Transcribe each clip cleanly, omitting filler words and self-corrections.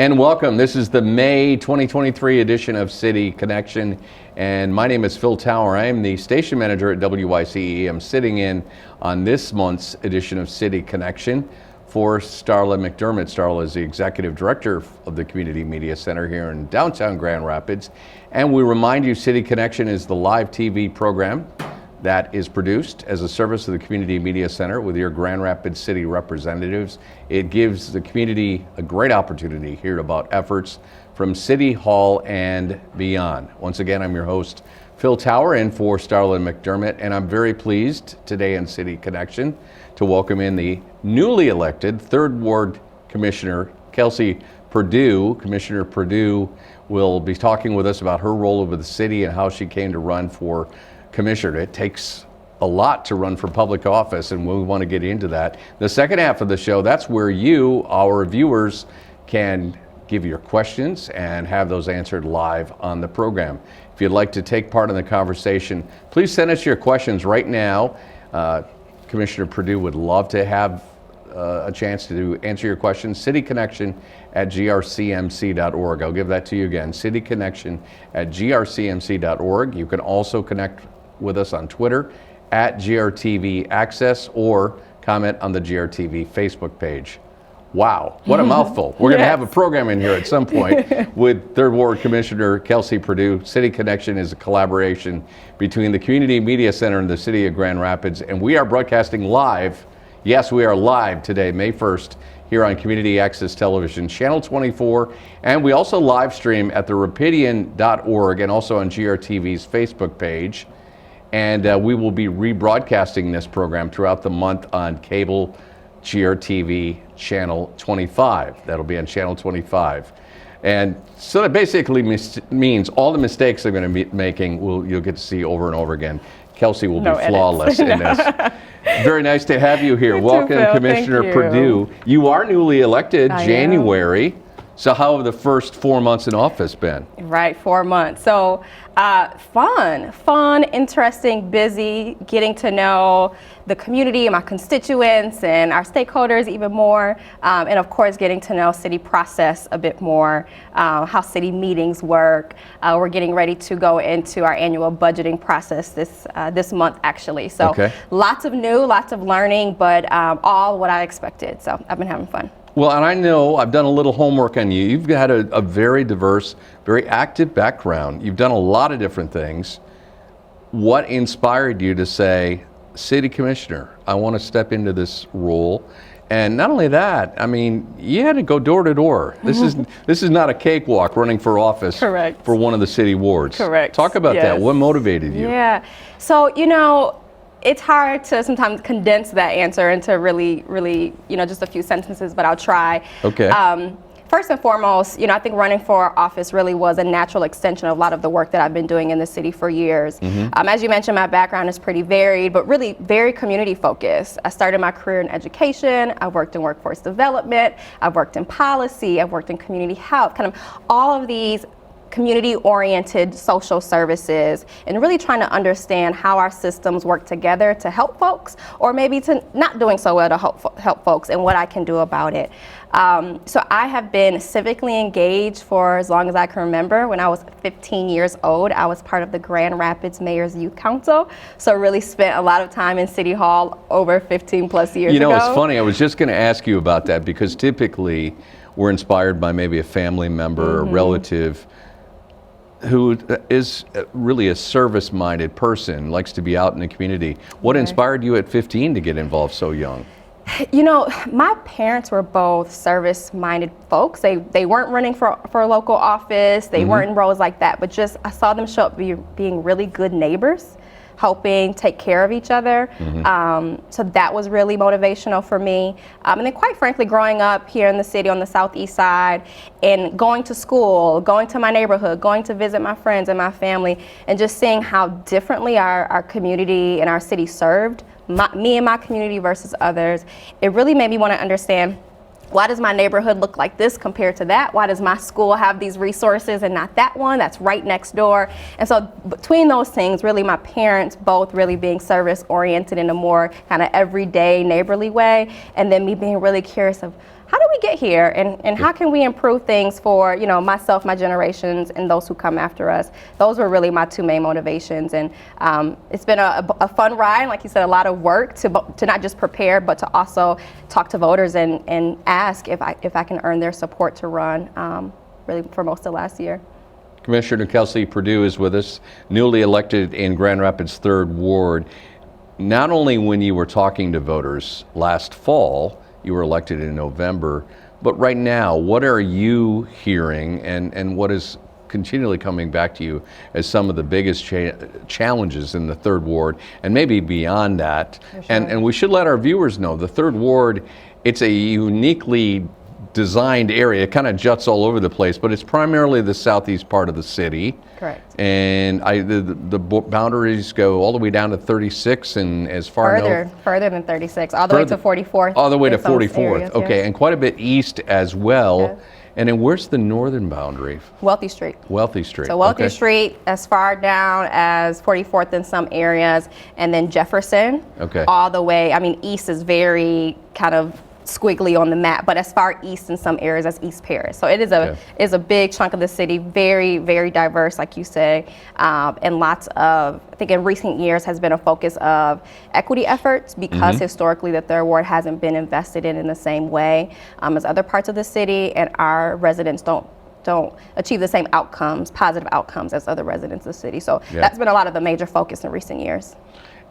And welcome. This is the May 2023 edition of City Connection. And my name is Phil Tower. I am the station manager at WYCE. I'm sitting in on this month's edition of City Connection for Starla McDermott. Starla is the executive director of the Community Media Center here in downtown Grand Rapids. And we remind you, City Connection is the live TV program that is produced as a service of the Community Media Center with your Grand Rapids City representatives. It gives the community a great opportunity to hear about efforts from City Hall and beyond. Once again, I'm your host, Phil Tower, in for Starla McDermott, and I'm very pleased today in City Connection to welcome in the newly elected 3rd Ward Commissioner Kelsey Perdue. Commissioner Perdue will be talking with us about her role over the city and how she came to run for commissioner. It takes a lot to run for public office, and we want to get into that. The second half of the show, that's where you, our viewers, can give your questions and have those answered live on the program. If you'd like to take part in the conversation, please send us your questions right now. Commissioner Perdue would love to have a chance to answer your questions. cityconnection@grcmc.org. I'll give that to you again, cityconnection@grcmc.org. You can also connect with us on Twitter @GRTV Access or comment on the GRTV Facebook page. Wow, what a mouthful. We're going to have a program in here at some point with 3rd Ward Commissioner Kelsey Perdue. City Connection is a collaboration between the Community Media Center and the City of Grand Rapids, and we are broadcasting live. Yes, we are live today, May 1st, here on Community Access Television, Channel 24, and we also live stream at therapidian.org and also on GRTV's Facebook page. And we will be rebroadcasting this program throughout the month on cable GRTV Channel 25. That'll be on Channel 25. And so that basically means all the mistakes I'm going to be making, you'll get to see over and over again. Kelsey will be flawless in this. Very nice to have you here. Welcome, too, Commissioner Perdue. You are newly elected January. So how have the first 4 months in office been? Right, 4 months. So fun, interesting, busy, getting to know the community and my constituents and our stakeholders even more. And of course, getting to know city process a bit more, how city meetings work. We're getting ready to go into our annual budgeting process this month, actually. So lots of new, lots of learning, but all what I expected. So I've been having fun. Well, and I know I've done a little homework on you. You've had a very diverse, very active background. You've done a lot of different things. What inspired you to say, City Commissioner, I want to step into this role? And not only that, I mean, you had to go door to door. This is not a cakewalk running for office for one of the city wards. Correct. Talk about that. What motivated you? Yeah. So, it's hard to sometimes condense that answer into really, just a few sentences, but I'll try. Okay. First and foremost, I think running for office really was a natural extension of a lot of the work that I've been doing in the city for years. As you mentioned, my background is pretty varied, but really very community focused. I started my career in education. I've worked in workforce development. I've worked in policy. I've worked in community health, kind of all of these community-oriented social services, and really trying to understand how our systems work together to help folks, or maybe to not doing so well to help folks, and what I can do about it. So I have been civically engaged for as long as I can remember. When I was 15 years old, I was part of the Grand Rapids Mayor's Youth Council, so really spent a lot of time in City Hall over 15 plus years ago. It's funny, I was just going to ask you about that, because typically we're inspired by maybe a family member or relative who is really a service-minded person, likes to be out in the community. What inspired you at 15 to get involved so young? My parents were both service-minded folks. They weren't running for a local office. They weren't in roles like that, but just I saw them show up being really good neighbors, helping take care of each other. So that was really motivational for me. And then quite frankly, growing up here in the city on the southeast side and going to school, going to my neighborhood, going to visit my friends and my family, and just seeing how differently our community and our city served me and my community versus others, it really made me want to understand, why does my neighborhood look like this compared to that? Why does my school have these resources and not that one that's right next door? And so between those things, really my parents both really being service oriented in a more kind of everyday neighborly way, and then me being really curious of how do we get here, and how can we improve things for, you know, myself, my generations, and those who come after us? Those were really my two main motivations, and it's been a fun ride. Like you said, a lot of work to not just prepare, but to also talk to voters and ask if I can earn their support to run, really for most of last year. Commissioner Kelsey Perdue is with us, newly elected in Grand Rapids 3rd Ward. Not only when you were talking to voters last fall, you were elected in November, but right now, what are you hearing, and what is continually coming back to you as some of the biggest challenges in the 3rd Ward, and maybe beyond that? For sure. And we should let our viewers know, the 3rd Ward, it's a uniquely designed area. It kind of juts all over the place, but it's primarily the southeast part of the city. Correct. And the boundaries go all the way down to 36 and as far further than 36, all the way to 44th. All the way to in some 44th. areas, Okay, yes. and quite a bit east as well. Yes. And then where's the northern boundary? Wealthy Street. Wealthy Street. So Wealthy okay. Street, as far down as 44th in some areas, and then Jefferson. Okay. All the way. I mean, east is very kind of squiggly on the map, but as far east in some areas as East Paris. So it is a big chunk of the city, very, very diverse, like you say, and lots of, I think in recent years has been a focus of equity efforts, because historically the 3rd Ward hasn't been invested in the same way as other parts of the city, and our residents don't achieve the same outcomes, positive outcomes, as other residents of the city. So that's been a lot of the major focus in recent years.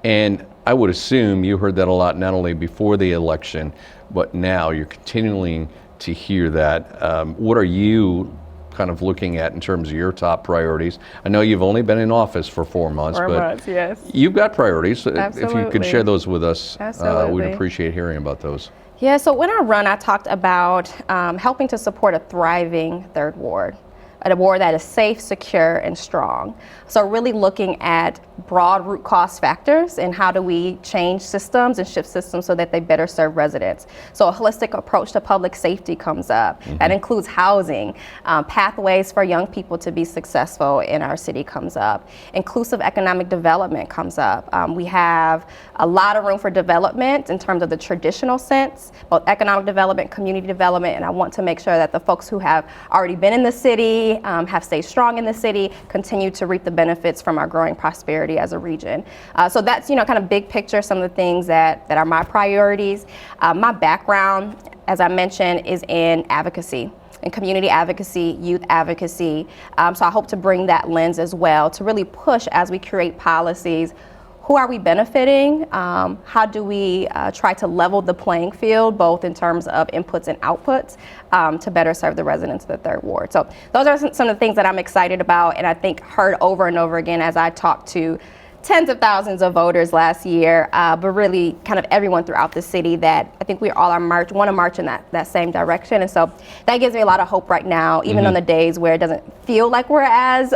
And I would assume you heard that a lot, not only before the election, but now you're continuing to hear that. What are you kind of looking at in terms of your top priorities? I know you've only been in office for 4 months, Yes. you've got priorities. Absolutely. If you could share those with us, Absolutely. we'd appreciate hearing about those. Yeah, so when I run, I talked about helping to support a thriving 3rd Ward, a ward that is safe, secure, and strong. So really looking at broad root cause factors and how do we change systems and shift systems so that they better serve residents. So a holistic approach to public safety comes up. That includes housing, pathways for young people to be successful in our city comes up. Inclusive economic development comes up. We have a lot of room for development in terms of the traditional sense, both economic development, community development, and I want to make sure that the folks who have already been in the city, have stayed strong in the city, continue to reap the benefits from our growing prosperity as a region. So that's, kind of big picture, some of the things that are my priorities. My background, as I mentioned, is in advocacy, in community advocacy, youth advocacy. So I hope to bring that lens as well to really push as we create policies. Who are we benefiting? How do we try to level the playing field, both in terms of inputs and outputs, to better serve the residents of the 3rd Ward? So those are some of the things that I'm excited about, and I think heard over and over again as I talked to tens of thousands of voters last year, but really kind of everyone throughout the city, that I think we all want to march in that same direction. And so that gives me a lot of hope right now, even on the days where it doesn't feel like we're as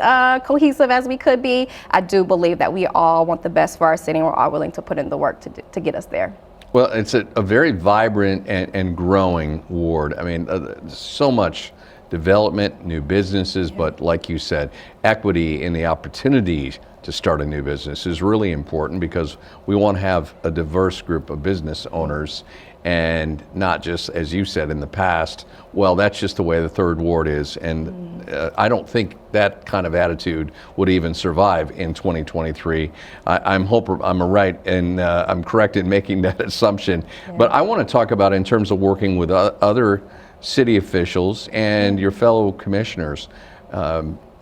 cohesive as we could be. I do believe that we all want the best for our city, and we're all willing to put in the work to get us there. Well, it's a very vibrant and growing ward. I mean, so much development, new businesses, but like you said, equity and the opportunities to start a new business is really important, because we want to have a diverse group of business owners, and not just, as you said in the past, well, that's just the way the 3rd Ward is. And I don't think that kind of attitude would even survive in 2023. I'm right, and I'm correct in making that assumption. Yeah. But I want to talk about, in terms of working with other city officials and your fellow commissioners,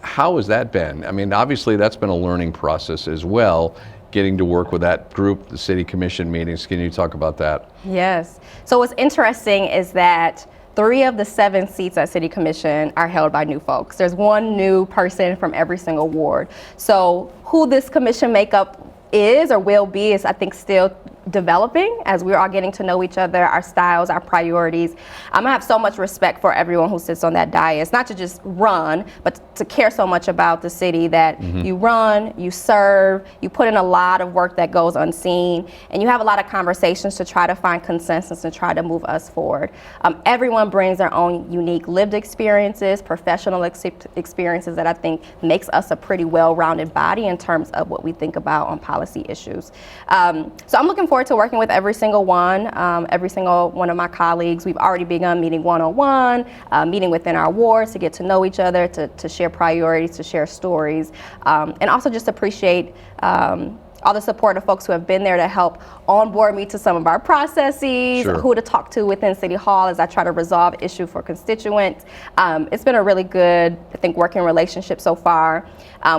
how has that been? I mean, obviously that's been a learning process as well, getting to work with that group, the city commission meetings. Can you talk about that? Yes. So what's interesting is that 3 of the 7 seats at City Commission are held by new folks. There's 1 new person from every single ward. So who this commission makeup is or will be is, I think, still developing as we're all getting to know each other, our styles, our priorities. I have so much respect for everyone who sits on that dais, not to just run, but to care so much about the city that you run, you serve, you put in a lot of work that goes unseen, and you have a lot of conversations to try to find consensus and try to move us forward. Everyone brings their own unique lived experiences, professional experiences that I think makes us a pretty well-rounded body in terms of what we think about on policy issues. So I'm looking forward forward to working with every single one of my colleagues. We've already begun meeting one-on-one, meeting within our wards to get to know each other, to share priorities, to share stories, and also just appreciate all the support of folks who have been there to help onboard me to some of our processes, Sure. who to talk to within City Hall as I try to resolve issue for constituents. It's been a really good, I think, working relationship so far.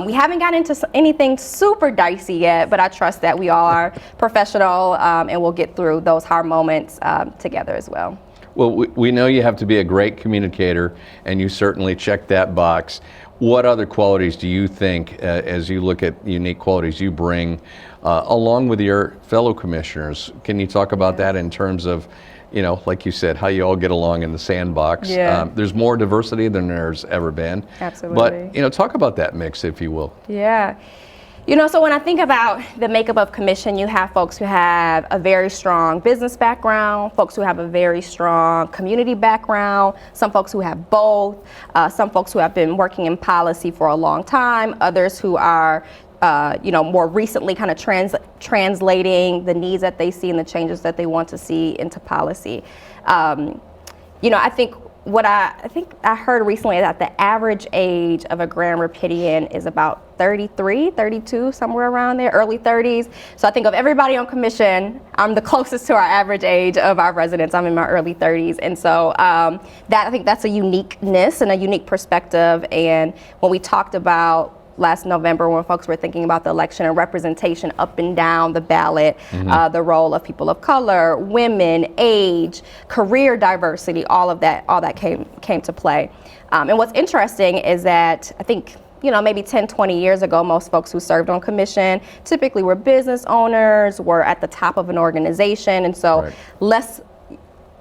We haven't gotten into anything super dicey yet, but I trust that we all are professional and we'll get through those hard moments together as well. Well, we know you have to be a great communicator, and you certainly check that box. What other qualities do you think, as you look at unique qualities you bring, along with your fellow commissioners? Can you talk about that in terms of, like you said, how you all get along in the sandbox? Yeah. There's more diversity than there's ever been. Absolutely. But, talk about that mix, if you will. Yeah. So when I think about the makeup of commission, you have folks who have a very strong business background, folks who have a very strong community background, some folks who have both, some folks who have been working in policy for a long time, others who are more recently kind of translating the needs that they see and the changes that they want to see into policy. I think I heard recently that the average age of a Grand Rapidian is about 33, 32, somewhere around there, early 30s. So I think of everybody on commission, I'm the closest to our average age of our residents. I'm in my early 30s. And so I think that's a uniqueness and a unique perspective. And when we talked about last November, when folks were thinking about the election and representation up and down the ballot, the role of people of color, women, age, career diversity, all that came to play. And what's interesting is that I think, maybe 10, 20 years ago, most folks who served on commission typically were business owners, were at the top of an organization, and so less,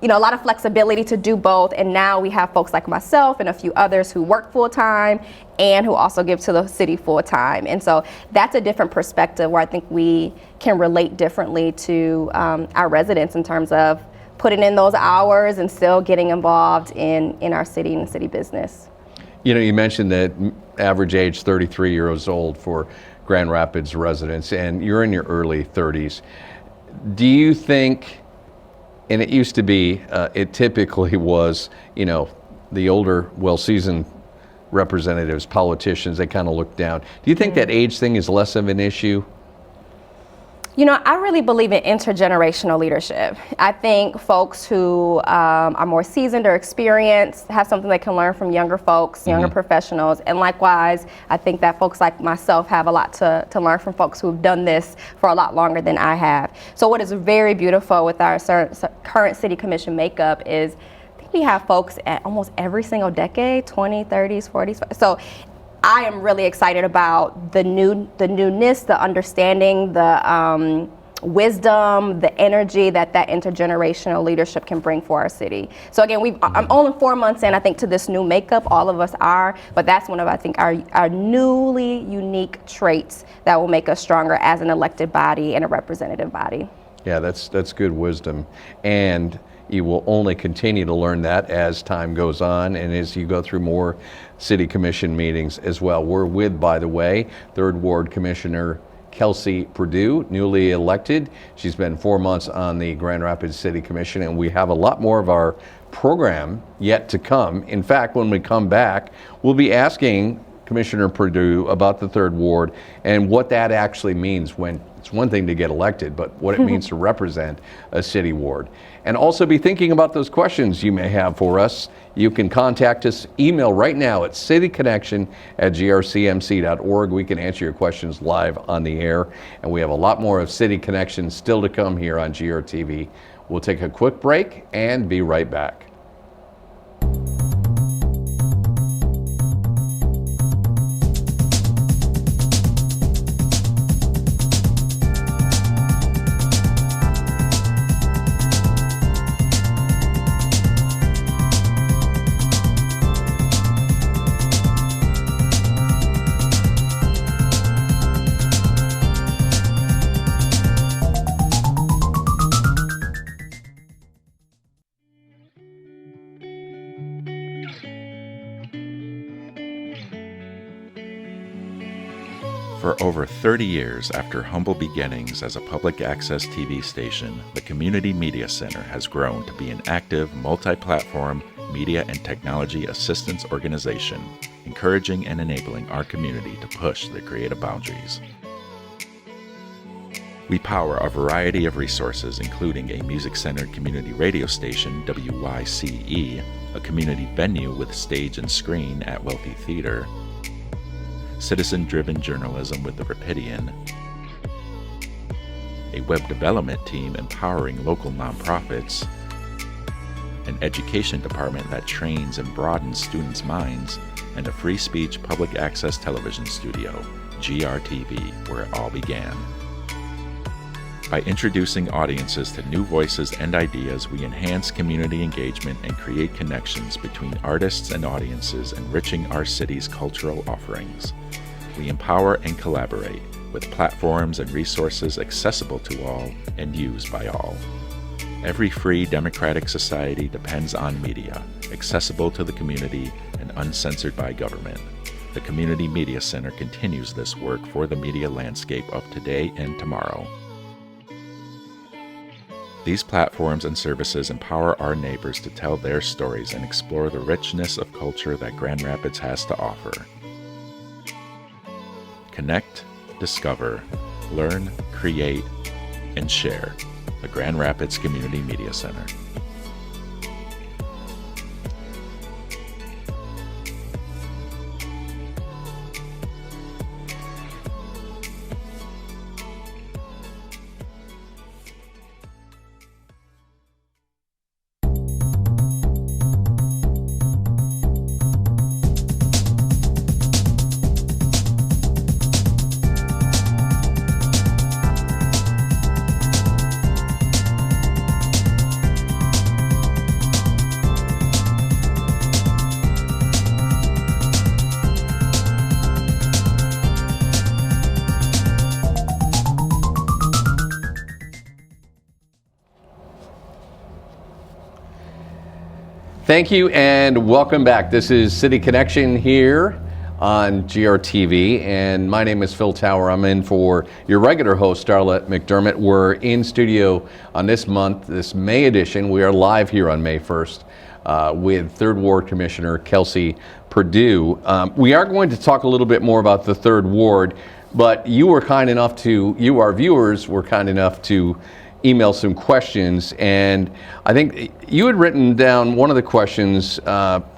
a lot of flexibility to do both. And now we have folks like myself and a few others who work full time and who also give to the city full time. And so that's a different perspective where I think we can relate differently to our residents in terms of putting in those hours and still getting involved in our city and city business. You mentioned that average age 33 years old for Grand Rapids residents, and you're in your early 30s. Do you think, and it used to be, it typically was, the older, well-seasoned representatives, politicians, they kind of look down. Do you think that age thing is less of an issue? I really believe in intergenerational leadership. I think folks who are more seasoned or experienced have something they can learn from younger folks, younger professionals. And likewise, I think that folks like myself have a lot to learn from folks who've done this for a lot longer than I have. So what is very beautiful with our current city commission makeup is I think we have folks at almost every single decade, 20s, 30s, 40s. So I am really excited about the newness, the understanding, the wisdom, the energy that intergenerational leadership can bring for our city. So again, I'm only 4 months in, I think, to this new makeup. All of us are, but that's one of, I think, our newly unique traits that will make us stronger as an elected body and a representative body. Yeah, that's good wisdom. And you will only continue to learn that as time goes on and as you go through more city commission meetings as well. We're with, by the way, 3rd Ward Commissioner Kelsey Perdue, newly elected. She's been 4 months on the Grand Rapids City Commission, and we have a lot more of our program yet to come. In fact, when we come back, we'll be asking Commissioner Perdue about the 3rd Ward and what that actually means when it's one thing to get elected, but what it means to represent a city ward. And also be thinking about those questions you may have for us. You can contact us, email right now at cityconnection@grcmc.org. We can answer your questions live on the air. And we have a lot more of City Connection still to come here on GRTV. We'll take a quick break and be right back. For over 30 years after humble beginnings as a public access TV station, the Community Media Center has grown to be an active, multi-platform media and technology assistance organization, encouraging and enabling our community to push their creative boundaries. We power a variety of resources, including a music-centered community radio station, WYCE, a community venue with stage and screen at Wealthy Theater, citizen-driven journalism with the Rapidian, a web development team empowering local nonprofits, an education department that trains and broadens students' minds, and a free speech public access television studio, GRTV, where it all began. By introducing audiences to new voices and ideas, we enhance community engagement and create connections between artists and audiences, enriching our city's cultural offerings. We empower and collaborate with platforms and resources accessible to all and used by all. Every free democratic society depends on media, accessible to the community and uncensored by government. The Community Media Center continues this work for the media landscape of today and tomorrow. These platforms and services empower our neighbors to tell their stories and explore the richness of culture that Grand Rapids has to offer. Connect, discover, learn, create, and share. The Grand Rapids Community Media Center. Thank you and welcome back. This is City Connection here on GRTV, and my name is Phil Tower. I'm in for your regular host, Starlette McDermott. We're in studio on this month, this May edition. We are live here on May 1st with 3rd Ward Commissioner Kelsey Perdue. We are going to talk a little bit more about the 3rd Ward, but our viewers were kind enough to email some questions, and I think you had written down one of the questions,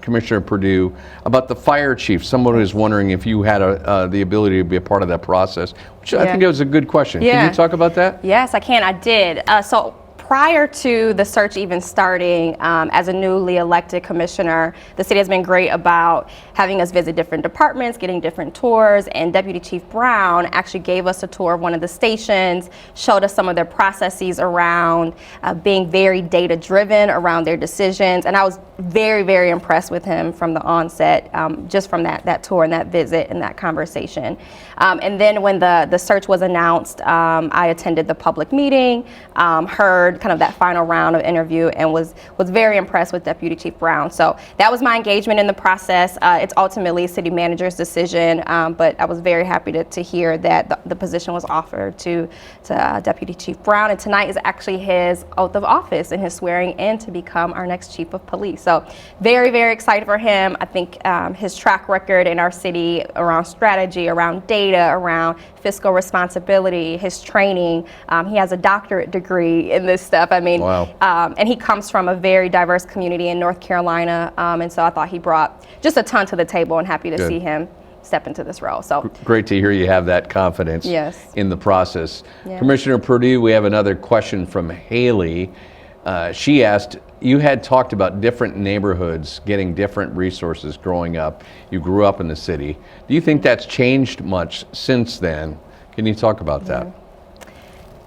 Commissioner Perdue, about the fire chief. Someone was wondering if you had the ability to be a part of that process, which I think it was a good question. Yeah. Can you talk about that? Yes, I can. I did. So prior to the search even starting, as a newly elected commissioner, the city has been great about having us visit different departments, getting different tours, and Deputy Chief Brown actually gave us a tour of one of the stations, showed us some of their processes around being very data-driven around their decisions, and I was very, very impressed with him from the onset, just from that tour and that visit and that conversation. And then when the search was announced, I attended the public meeting, heard kind of that final round of interview, and was very impressed with Deputy Chief Brown. So that was my engagement in the process. It's ultimately city manager's decision, but I was very happy to hear that the position was offered to Deputy Chief Brown, and tonight is actually his oath of office and his swearing in to become our next chief of police. So very, very excited for him. I think his track record in our city around strategy, around data, around fiscal responsibility, his training, he has a doctorate degree in this stuff. I mean, wow. And he comes from a very diverse community in North Carolina, and so I thought he brought just a ton to the table, and happy to see him step into this role. So great to hear you have that confidence in the process. Yeah. Commissioner Perdue, we have another question from Haley. She asked, you had talked about different neighborhoods getting different resources growing up. You grew up in the city. Do you think that's changed much since then? Can you talk about that?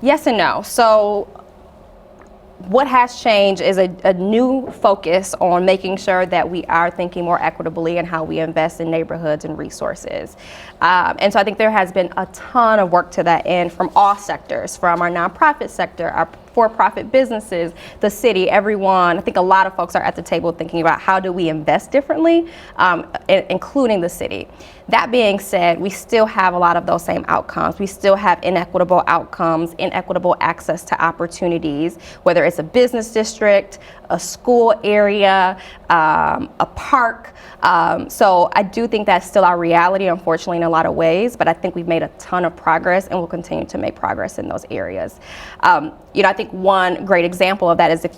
Yes and no. So what has changed is a new focus on making sure that we are thinking more equitably in how we invest in neighborhoods and resources. And so I think there has been a ton of work to that end from all sectors, from our nonprofit sector, our for-profit businesses, the city, everyone. I think a lot of folks are at the table thinking about how do we invest differently, including the city. That being said, we still have a lot of those same outcomes. We still have inequitable outcomes, inequitable access to opportunities, whether it's a business district, a school area, a park. So I do think that's still our reality, unfortunately, in a lot of ways, but I think we've made a ton of progress and will continue to make progress in those areas. I think one great example of that is if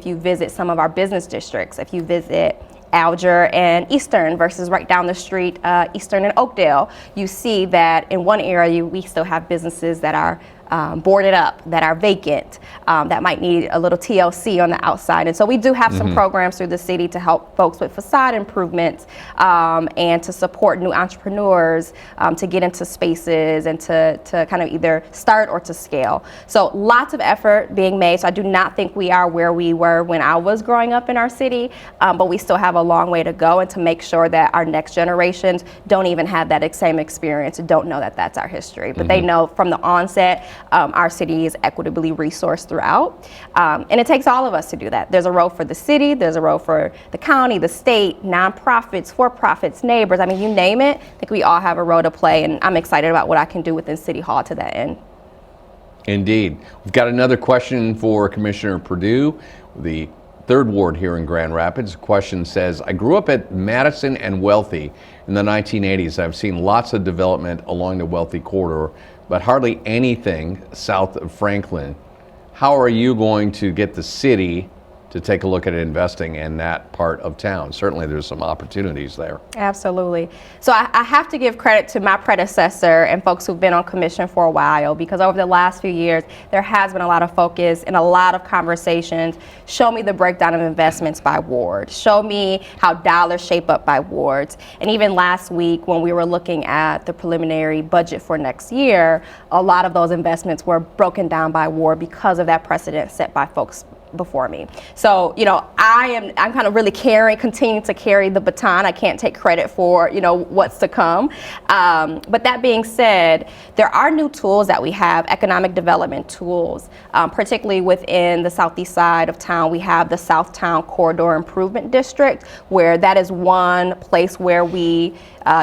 you visit some of our business districts, if you visit Alger and Eastern versus right down the street, Eastern and Oakdale, you see that in one area we still have businesses that are boarded up, that are vacant, that might need a little TLC on the outside. And so we do have some programs through the city to help folks with facade improvements and to support new entrepreneurs to get into spaces and to kind of either start or to scale. So lots of effort being made. So I do not think we are where we were when I was growing up in our city, but we still have a long way to go, and to make sure that our next generations don't even have that same experience, don't know that that's our history. But they know from the onset, our city is equitably resourced throughout. And it takes all of us to do that. There's a role for the city, there's a role for the county, the state, nonprofits, for-profits, neighbors. I mean, you name it, I think we all have a role to play, and I'm excited about what I can do within City Hall to that end. Indeed. We've got another question for Commissioner Perdue, the 3rd Ward here in Grand Rapids. The question says, I grew up at Madison and Wealthy in the 1980s. I've seen lots of development along the Wealthy corridor, but hardly anything south of Franklin. How are you going to get the city to take a look at investing in that part of town? Certainly there's some opportunities there. Absolutely. So I have to give credit to my predecessor and folks who've been on commission for a while, because over the last few years, there has been a lot of focus and a lot of conversations. Show me the breakdown of investments by ward. Show me how dollars shape up by wards. And even last week, when we were looking at the preliminary budget for next year, a lot of those investments were broken down by ward because of that precedent set by folks before me. So, I'm kind of really continuing to carry the baton. I can't take credit for, what's to come. But that being said, there are new tools that we have, economic development tools, particularly within the southeast side of town. We have the Southtown Corridor Improvement District, where that is one place where we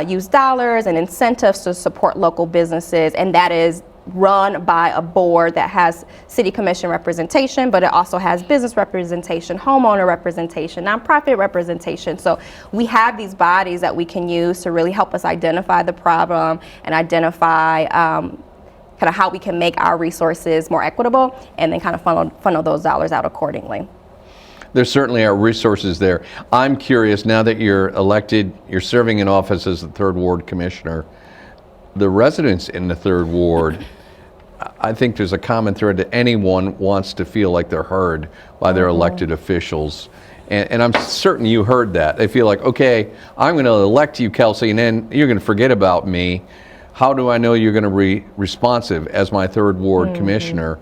use dollars and incentives to support local businesses, and that is run by a board that has city commission representation, but it also has business representation, homeowner representation, nonprofit representation. So we have these bodies that we can use to really help us identify the problem and identify kind of how we can make our resources more equitable, and then kind of funnel those dollars out accordingly. There certainly are resources there. I'm curious, now that you're elected, you're serving in office as the 3rd Ward Commissioner, the residents in the 3rd Ward, I think there's a common thread that anyone wants to feel like they're heard by their elected officials. And I'm certain you heard that. They feel like, okay, I'm going to elect you, Kelsey, and then you're going to forget about me. How do I know you're going to be responsive as my 3rd Ward Commissioner?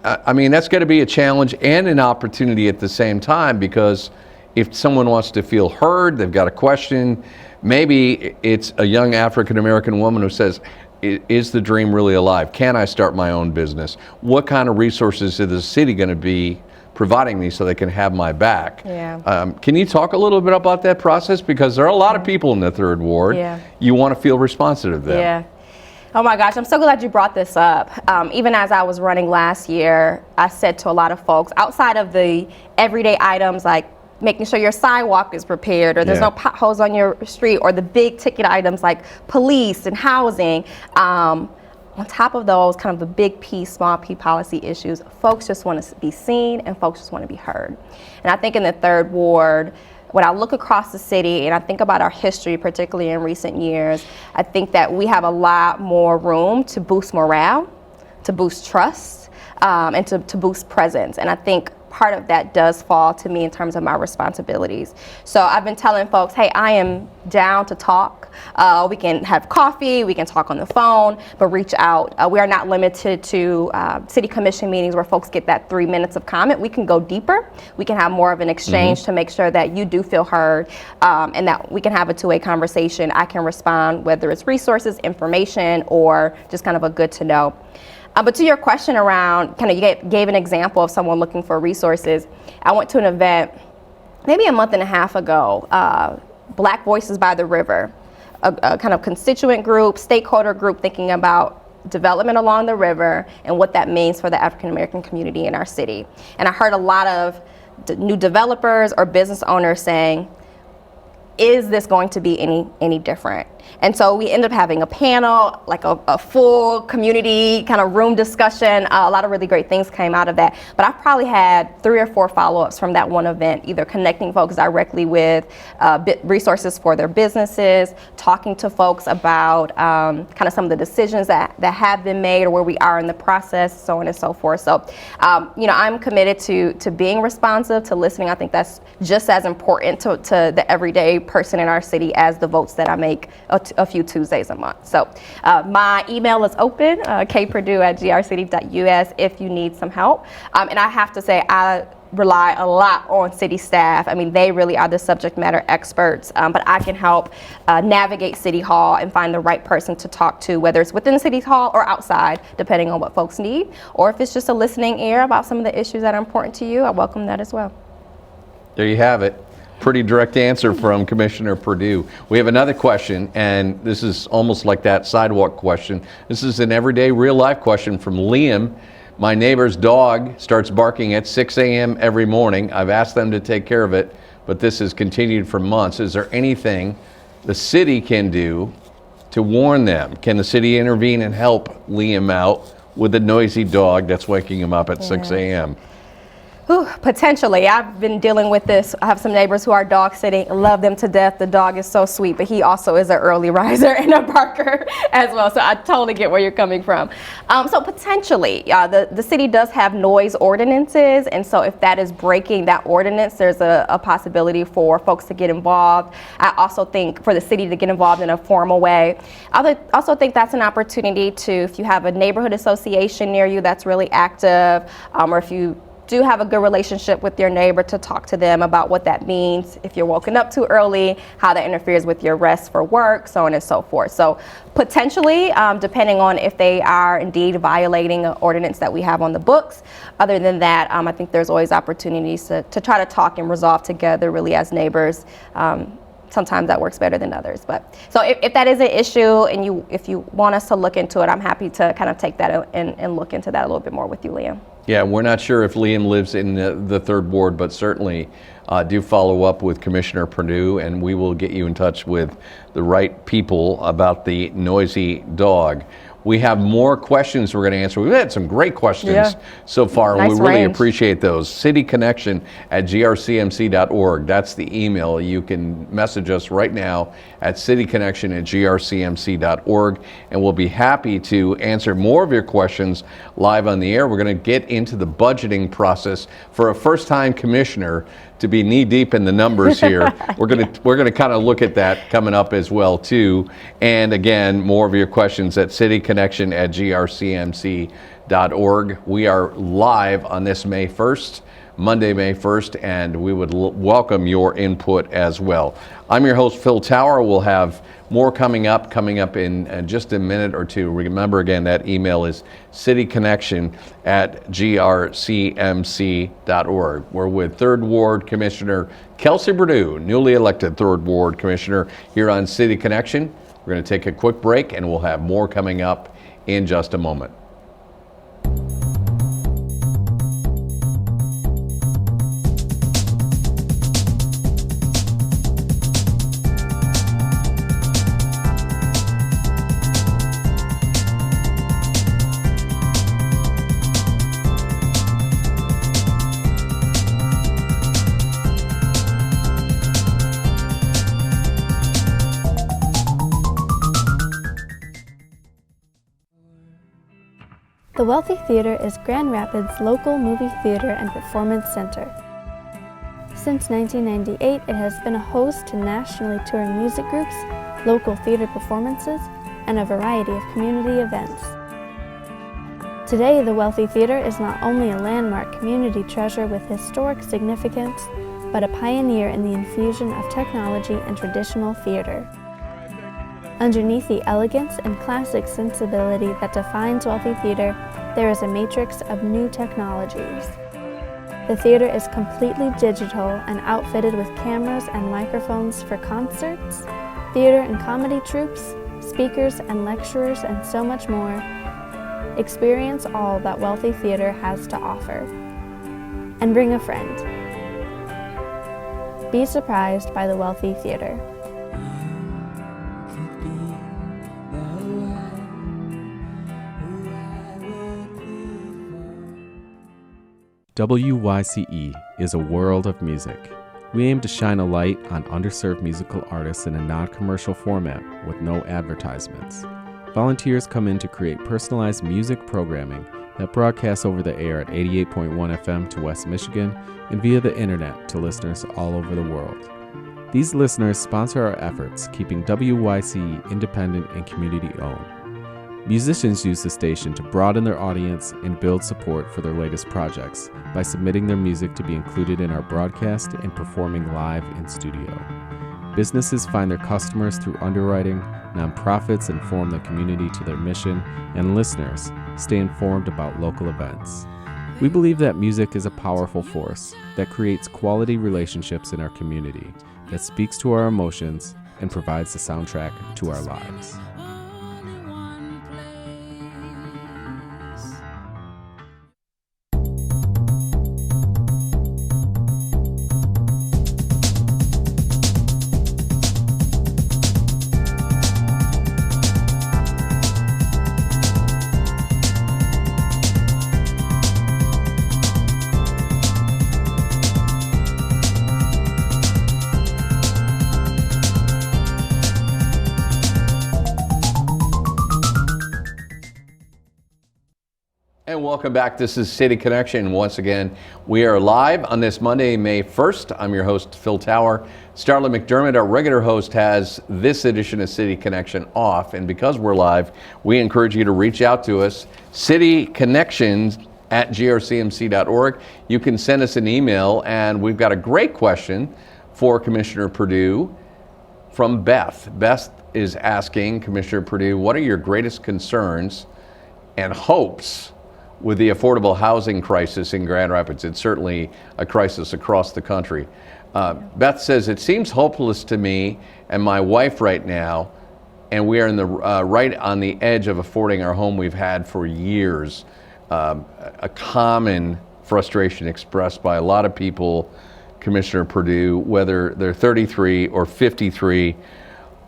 I mean, that's going to be a challenge and an opportunity at the same time, because if someone wants to feel heard, they've got a question, maybe it's a young African-American woman who says, is the dream really alive? Can I start my own business? What kind of resources is the city going to be providing me so they can have my back? Yeah. Can you talk a little bit about that process? Because there are a lot of people in the 3rd Ward. Yeah. You want to feel responsive to them. Yeah. Oh my gosh, I'm so glad you brought this up. Even as I was running last year, I said to a lot of folks, outside of the everyday items like making sure your sidewalk is prepared, or there's no potholes on your street, or the big ticket items like police and housing, on top of those, kind of the big P, small p policy issues, folks just want to be seen and folks just want to be heard. And I think in the 3rd Ward, when I look across the city and I think about our history, particularly in recent years, I think that we have a lot more room to boost morale, to boost trust, and to boost presence. And I think part of that does fall to me in terms of my responsibilities. So I've been telling folks, hey, I am down to talk. We can have coffee, we can talk on the phone, but reach out. We are not limited to city commission meetings where folks get that 3 minutes of comment. We can go deeper. We can have more of an exchange to make sure that you do feel heard, and that we can have a two-way conversation. I can respond, whether it's resources, information, or just kind of a good to know. But to your question around, kind of you gave an example of someone looking for resources. I went to an event maybe a month and a half ago, Black Voices by the River, a kind of constituent group, stakeholder group thinking about development along the river and what that means for the African American community in our city. And I heard a lot of new developers or business owners saying, is this going to be any different? And so we ended up having a panel, like a full community kind of room discussion. A lot of really great things came out of that. But I've probably had 3 or 4 follow-ups from that one event, either connecting folks directly with resources for their businesses, talking to folks about kind of some of the decisions that have been made or where we are in the process, so on and so forth. So, I'm committed to being responsive, to listening. I think that's just as important to the everyday person in our city as the votes that I make a few Tuesdays a month. So my email is open, kperdue@grcity.us, if you need some help. And I have to say, I rely a lot on city staff. I mean, they really are the subject matter experts, but I can help navigate City Hall and find the right person to talk to, whether it's within City Hall or outside, depending on what folks need, or if it's just a listening ear about some of the issues that are important to you, I welcome that as well. There you have it. Pretty direct answer from Commissioner Perdue. We have another question, and this is almost like that sidewalk question. This is an everyday real life question from Liam. My neighbor's dog starts barking at 6 a.m. every morning. I've asked them to take care of it, but this has continued for months. Is there anything the city can do to warn them? Can the city intervene and help Liam out with a noisy dog that's waking him up at 6 a.m.? Potentially. I've been dealing with this. I have some neighbors who are dog sitting, love them to death. The dog is so sweet, but he also is an early riser and a barker as well. So I totally get where you're coming from. So potentially, the city does have noise ordinances. And so if that is breaking that ordinance, there's a possibility for folks to get involved. I also think for the city to get involved in a formal way. I also think that's an opportunity to, if you have a neighborhood association near you that's really active, or if you do have a good relationship with your neighbor, to talk to them about what that means if you're woken up too early, how that interferes with your rest for work, so on and so forth. So potentially, depending on if they are indeed violating an ordinance that we have on the books. Other than that, I think there's always opportunities to try to talk and resolve together really as neighbors. Sometimes that works better than others. But so if that is an issue and if you want us to look into it, I'm happy to kind of take that and look into that a little bit more with you, Liam. Yeah, we're not sure if Liam lives in the 3rd Ward, but certainly do follow up with Commissioner Perdue, and we will get you in touch with the right people about the noisy dog. We have more questions we're going to answer. We've had some great questions so far, and we really appreciate those. cityconnection@grcmc.org. That's the email. You can message us right now at cityconnection@grcmc.org, and we'll be happy to answer more of your questions live on the air. We're going to get into the budgeting process for a first-time commissioner to be knee-deep in the numbers here. We're going to kind of look at that coming up as well too. And again, more of your questions at cityconnection@grcmc.org. We are live on this May 1st, Monday, May 1st, and we would welcome your input as well. I'm your host, Phil Tower. We'll have more coming up in just a minute or two. Remember again, that email is cityconnection@grcmc.org. We're with 3rd Ward Commissioner Kelsey Perdue, newly elected 3rd Ward Commissioner here on City Connection. We're going to take a quick break, and we'll have more coming up in just a moment. The Wealthy Theater is Grand Rapids' local movie theater and performance center. Since 1998, it has been a host to nationally touring music groups, local theater performances, and a variety of community events. Today, the Wealthy Theater is not only a landmark community treasure with historic significance, but a pioneer in the infusion of technology and traditional theater. Underneath the elegance and classic sensibility that defines wealthy theater, there is a matrix of new technologies. The theater is completely digital and outfitted with cameras and microphones for concerts, theater and comedy troupes, speakers and lecturers, and so much more. Experience all that wealthy theater has to offer. And bring a friend. Be surprised by the wealthy theater. WYCE is a world of music. We aim to shine a light on underserved musical artists in a non-commercial format with no advertisements. Volunteers come in to create personalized music programming that broadcasts over the air at 88.1 FM to West Michigan and via the internet to listeners all over the world. These listeners sponsor our efforts, keeping WYCE independent and community-owned. Musicians use the station to broaden their audience and build support for their latest projects by submitting their music to be included in our broadcast and performing live in studio. Businesses find their customers through underwriting, nonprofits inform the community to their mission, and listeners stay informed about local events. We believe that music is a powerful force that creates quality relationships in our community, that speaks to our emotions, and provides the soundtrack to our lives. And welcome back. This is City Connection. Once again, we are live on this Monday, May 1st. I'm your host, Phil Tower. Starla McDermott, our regular host, has this edition of City Connection off. And because we're live, we encourage you to reach out to us, cityconnections@grcmc.org. You can send us an email, and we've got a great question for Commissioner Perdue from Beth. Beth is asking Commissioner Perdue, what are your greatest concerns and hopes with the affordable housing crisis in Grand Rapids? It's certainly a crisis across the country. Beth says, it seems hopeless to me and my wife right now, and we are in the right on the edge of affording our home we've had for years. A common frustration expressed by a lot of people, Commissioner Perdue, whether they're 33 or 53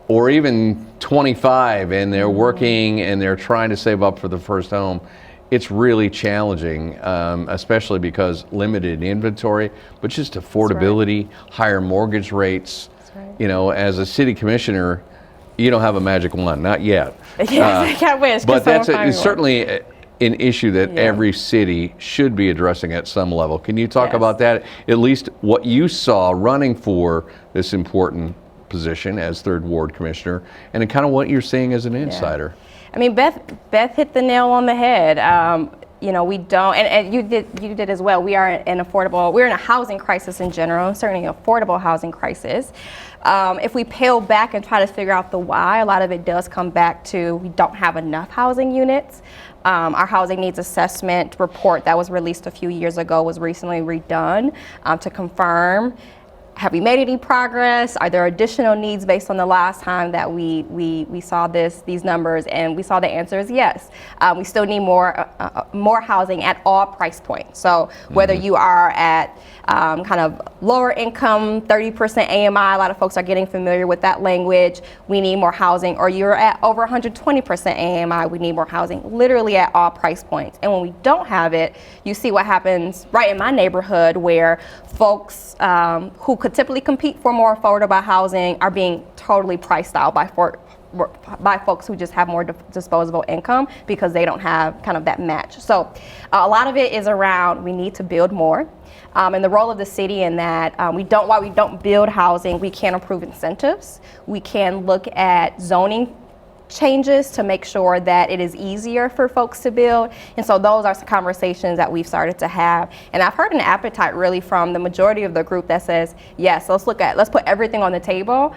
or even 25, and they're working and they're trying to save up for the first home. It's really challenging, especially because limited inventory, but just affordability, higher mortgage rates. You know, as a city commissioner, you don't have a magic wand, not yet. Yes, I can't wish. But that's certainly an issue that every city should be addressing at some level. Can you talk about that? At least what you saw running for this important position as third Ward Commissioner, and kind of what you're seeing as an insider. I mean, Beth hit the nail on the head. You know, we don't, and you did as well. We're in a housing crisis in general, certainly an affordable housing crisis. If we peel back and try to figure out the why, a lot of it does come back to we don't have enough housing units. Our housing needs assessment report that was released a few years ago was recently redone to confirm. Have we made any progress? Are there additional needs based on the last time that we saw these numbers? And we saw the answer is yes. We still need more housing at all price points. So whether you are at kind of lower income, 30% AMI, a lot of folks are getting familiar with that language, we need more housing, or you're at over 120% AMI, we need more housing, literally at all price points. And when we don't have it, you see what happens right in my neighborhood where folks who could typically compete for more affordable housing are being totally priced out by folks who just have more disposable income because they don't have kind of that match. So a lot of it is around we need to build more. And the role of the city in that while we don't build housing, we can approve incentives. We can look at zoning changes to make sure that it is easier for folks to build. And so those are some conversations that we've started to have. And I've heard an appetite really from the majority of the group that says, yes, let's put everything on the table.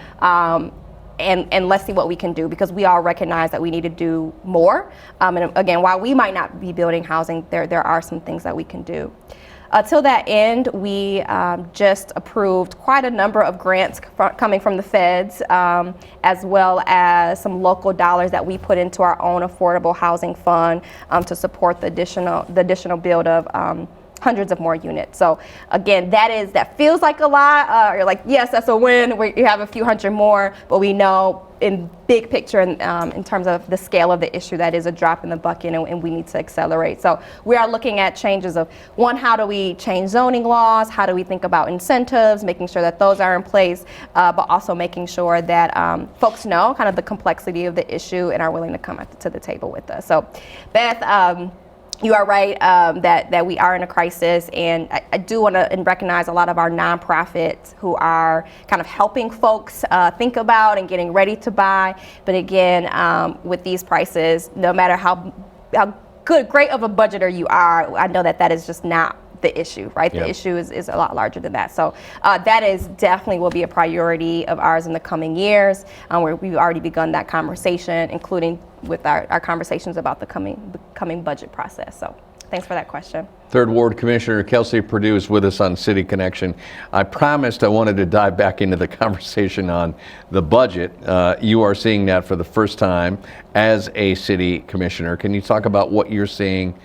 and let's see what we can do, because we all recognize that we need to do more. And again, while we might not be building housing, there are some things that we can do. Till that end, we just approved quite a number of grants coming from the feds, as well as some local dollars that we put into our own affordable housing fund to support the additional build of hundreds of more units. So again, that feels like a lot. You're like, yes, that's a win. We have a few hundred more, but we know in big picture, in terms of the scale of the issue, that is a drop in the bucket, and we need to accelerate. So we are looking at changes of, one, how do we change zoning laws? How do we think about incentives, making sure that those are in place, but also making sure that folks know kind of the complexity of the issue and are willing to come to the table with us. So Beth, you are right that we are in a crisis, and I do want to recognize a lot of our nonprofits who are kind of helping folks think about and getting ready to buy. But again, with these prices, no matter how great of a budgeter you are, I know that is just not the issue, right? Yep. The issue is a lot larger than that. So that is definitely will be a priority of ours in the coming years. Where we've already begun that conversation, including with our conversations about the coming budget process. So thanks for that question. Third Ward Commissioner Kelsey Perdue is with us on City Connection. I promised I wanted to dive back into the conversation on the budget. You are seeing that for the first time as a city commissioner. Can you talk about what you're seeing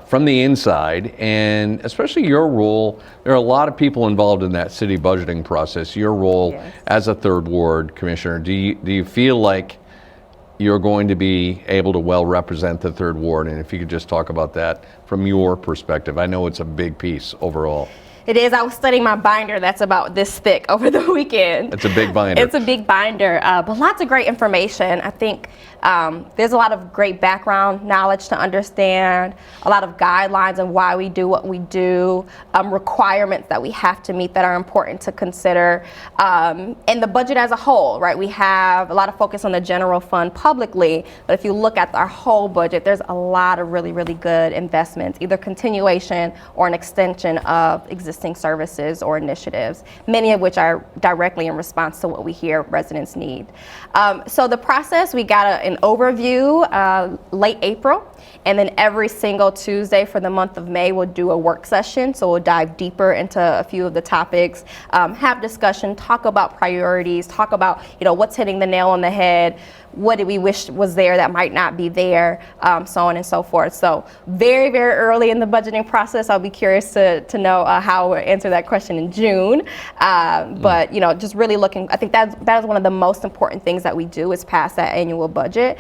from the inside, and especially your role? There are a lot of people involved in that city budgeting process. Your role Yes. as a Third Ward Commissioner, do you feel like you're going to be able to well represent the Third Ward? And if you could just talk about that from your perspective. I know it's a big piece overall. It is. I was studying my binder that's about this thick over the weekend. It's a big binder. It's a big binder, but lots of great information. I think there's a lot of great background knowledge to understand, a lot of guidelines on why we do what we do, requirements that we have to meet that are important to consider, and the budget as a whole, right? We have a lot of focus on the general fund publicly, but if you look at our whole budget, there's a lot of really, really good investments, either continuation or an extension of existing services or initiatives, many of which are directly in response to what we hear residents need. So the process, we got an overview late April, and then every single Tuesday for the month of May, we'll do a work session. So we'll dive deeper into a few of the topics, have discussion, talk about priorities, talk about what's hitting the nail on the head, what did we wish was there that might not be there, so on and so forth. So very, very early in the budgeting process. I'll be curious to know how we'll answer that question in June. But just really looking, I think that is one of the most important things that we do, is pass that annual budget.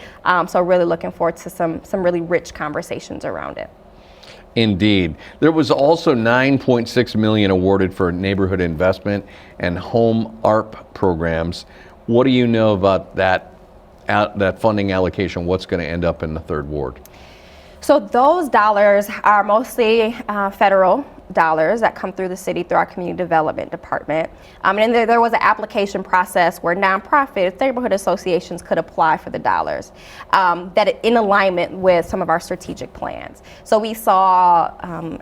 So really looking forward to some really rich conversations around it. Indeed. There was also $9.6 million awarded for neighborhood investment and home ARP programs. What do you know about that funding allocation? What's going to end up in the Third Ward? So those dollars are mostly federal dollars that come through the city through our community development department. And there was an application process where nonprofits, neighborhood associations could apply for the dollars that in alignment with some of our strategic plans. So we saw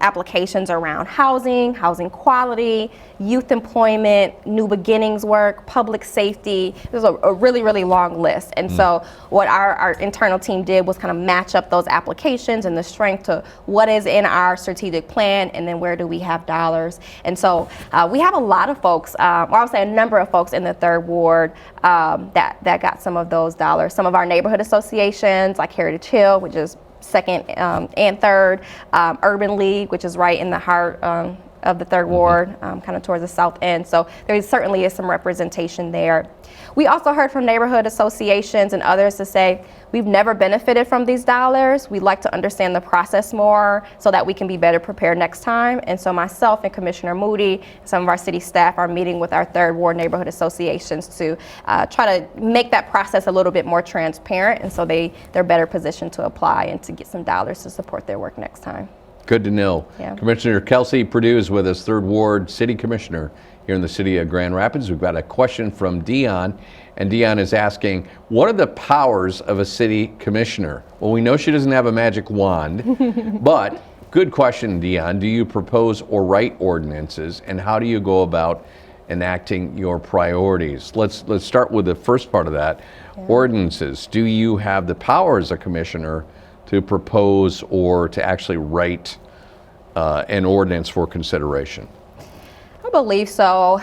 applications around housing quality, youth employment, new beginnings work, public safety. There's a really, really long list. And so what our internal team did was kind of match up those applications and the strength to what is in our strategic plan, and then where do we have dollars. And so we have a lot of folks, or I would say a number of folks in the Third Ward that got some of those dollars. Some of our neighborhood associations, like Heritage Hill, which is second and third, Urban League, which is right in the heart of the Third Ward, kind of towards the south end. So there certainly is some representation there. We also heard from neighborhood associations and others to say, we've never benefited from these dollars. We'd like to understand the process more so that we can be better prepared next time. And so myself and Commissioner Moody, some of our city staff are meeting with our Third Ward neighborhood associations to try to make that process a little bit more transparent, and so they're better positioned to apply and to get some dollars to support their work next time. Good to know. Yeah. Commissioner Kelsey Perdue is with us, Third Ward City Commissioner here in the city of Grand Rapids. We've got a question from Dion, and Dion is asking, what are the powers of a city commissioner? Well, we know she doesn't have a magic wand, but good question, Dion. Do you propose or write ordinances, and how do you go about enacting your priorities. Let's start with the first part of that. Ordinances. Do you have the power as a commissioner to propose or to actually write an ordinance for consideration? I believe so.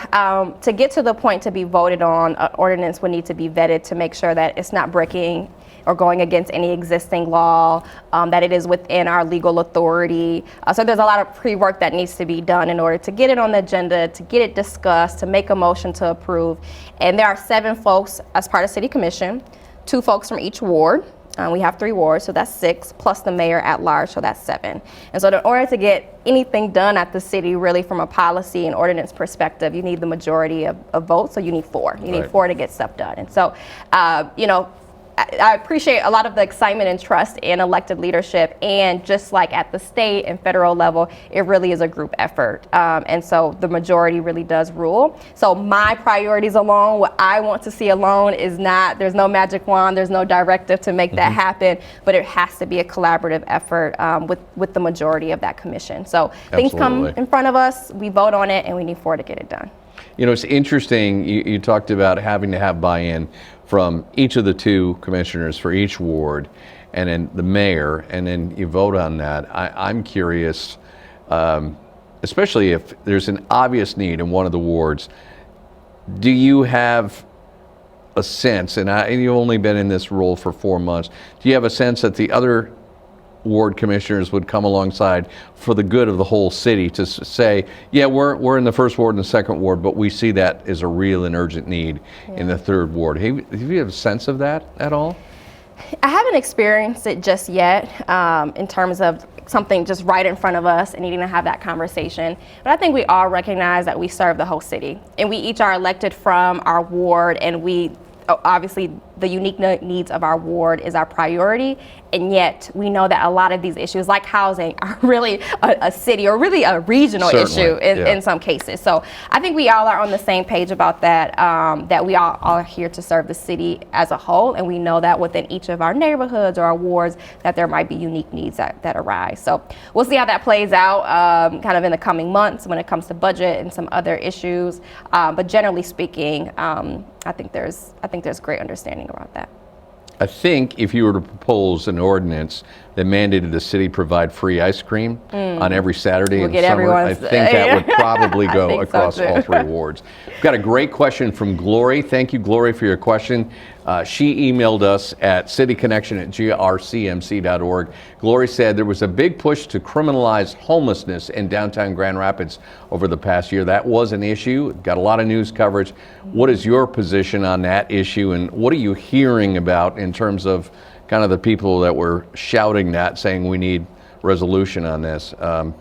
To get to the point to be voted on, an ordinance would need to be vetted to make sure that it's not breaking or going against any existing law, that it is within our legal authority. So there's a lot of pre-work that needs to be done in order to get it on the agenda, to get it discussed, to make a motion to approve. And there are 7 folks as part of City Commission, 2 folks from each ward. We have 3 wards, so that's 6, plus the mayor at large, so that's 7. And so in order to get anything done at the city, really from a policy and ordinance perspective, you need the majority of votes, so you need 4. You need 4 to get stuff done. And so, I appreciate a lot of the excitement and trust in elected leadership, and just like at the state and federal level, it really is a group effort. And so the majority really does rule. So my priorities alone, what I want to see alone is not, there's no magic wand, there's no directive to make that happen, but it has to be a collaborative effort with the majority of that commission. So things come in front of us, we vote on it, and we need 4 to get it done. You know, it's interesting, you talked about having to have buy-in from each of the 2 commissioners for each ward, and then the mayor, and then you vote on that. I'm curious, especially if there's an obvious need in one of the wards, do you have a sense, and you've only been in this role for 4 months, do you have a sense that the other ward commissioners would come alongside for the good of the whole city to say, yeah, we're in the 1st ward and the 2nd ward, but we see that as a real and urgent need in the 3rd ward. Have you have a sense of that at all? I haven't experienced it just yet in terms of something just right in front of us and needing to have that conversation. But I think we all recognize that we serve the whole city, and we each are elected from our ward, and we obviously the unique needs of our ward is our priority, and yet we know that a lot of these issues like housing are really a city or really a regional issue in some cases. So I think we all are on the same page about that, that we all are here to serve the city as a whole, and we know that within each of our neighborhoods or our wards that there might be unique needs that arise. So we'll see how that plays out kind of in the coming months when it comes to budget and some other issues, but generally speaking, I think there's great understanding about that. I think if you were to propose an ordinance that mandated the city provide free ice cream on every Saturday in summer, I think that would probably go across all 3 wards. We've got a great question from Glory. Thank you, Glory, for your question. She emailed us at cityconnection@grcmc.org. Glory said there was a big push to criminalize homelessness in downtown Grand Rapids over the past year. That was an issue. Got a lot of news coverage. What is your position on that issue, and what are you hearing about in terms of kind of the people that were shouting that, saying we need resolution on this? I'd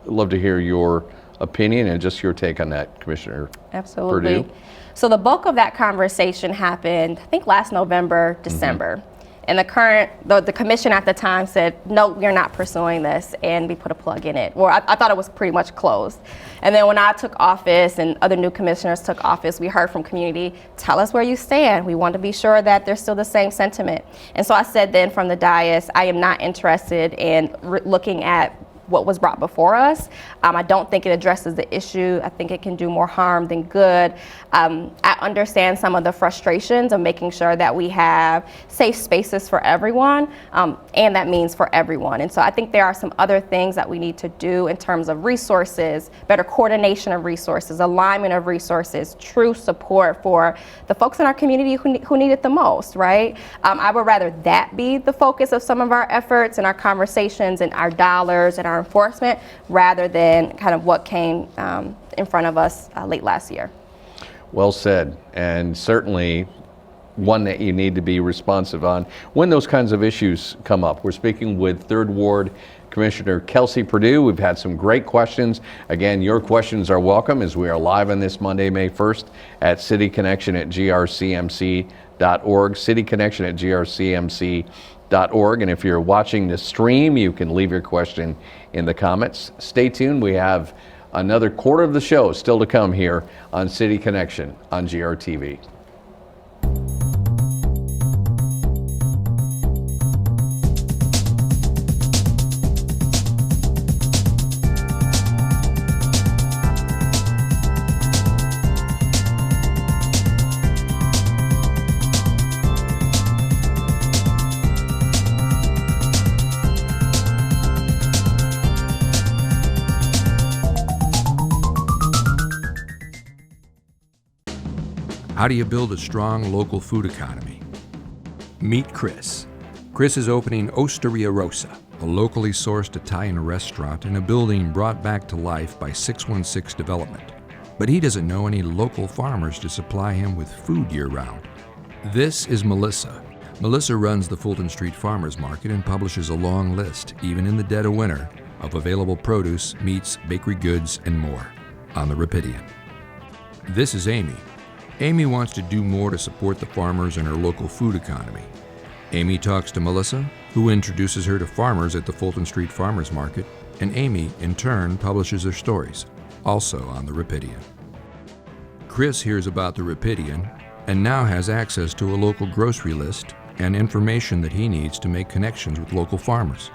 love to hear your opinion and just your take on that, Commissioner Absolutely. Perdue. So the bulk of that conversation happened, I think, last November, December. And the commission at the time said, no, we're not pursuing this, and we put a plug in it. Well, I thought it was pretty much closed. And then when I took office and other new commissioners took office, we heard from community, tell us where you stand. We want to be sure that there's still the same sentiment. And so I said then from the dais, I am not interested in looking at what was brought before us. I don't think it addresses the issue. I think it can do more harm than good. I understand some of the frustrations of making sure that we have safe spaces for everyone, and that means for everyone. And so I think there are some other things that we need to do in terms of resources, better coordination of resources, alignment of resources, true support for the folks in our community who need it the most, right? I would rather that be the focus of some of our efforts and our conversations and our dollars and our enforcement, rather than kind of what came in front of us late last year. Well said, and certainly one that you need to be responsive on when those kinds of issues come up. We're speaking with 3rd Ward Commissioner Kelsey Perdue. We've had some great questions. Again, your questions are welcome as we are live on this Monday, May 1st at cityconnection@grcmc.org, cityconnection@grcmc.org. And if you're watching the stream, you can leave your question in the comments. Stay tuned. We have another quarter of the show still to come here on City Connection on GRTV. How do you build a strong local food economy? Meet Chris. Chris is opening Osteria Rosa, a locally sourced Italian restaurant in a building brought back to life by 616 Development. But he doesn't know any local farmers to supply him with food year-round. This is Melissa. Melissa runs the Fulton Street Farmers Market and publishes a long list, even in the dead of winter, of available produce, meats, bakery goods, and more on the Rapidian. This is Amy. Amy wants to do more to support the farmers and her local food economy. Amy talks to Melissa, who introduces her to farmers at the Fulton Street Farmers Market, and Amy, in turn, publishes their stories, also on the Rapidian. Chris hears about the Rapidian and now has access to a local grocery list and information that he needs to make connections with local farmers.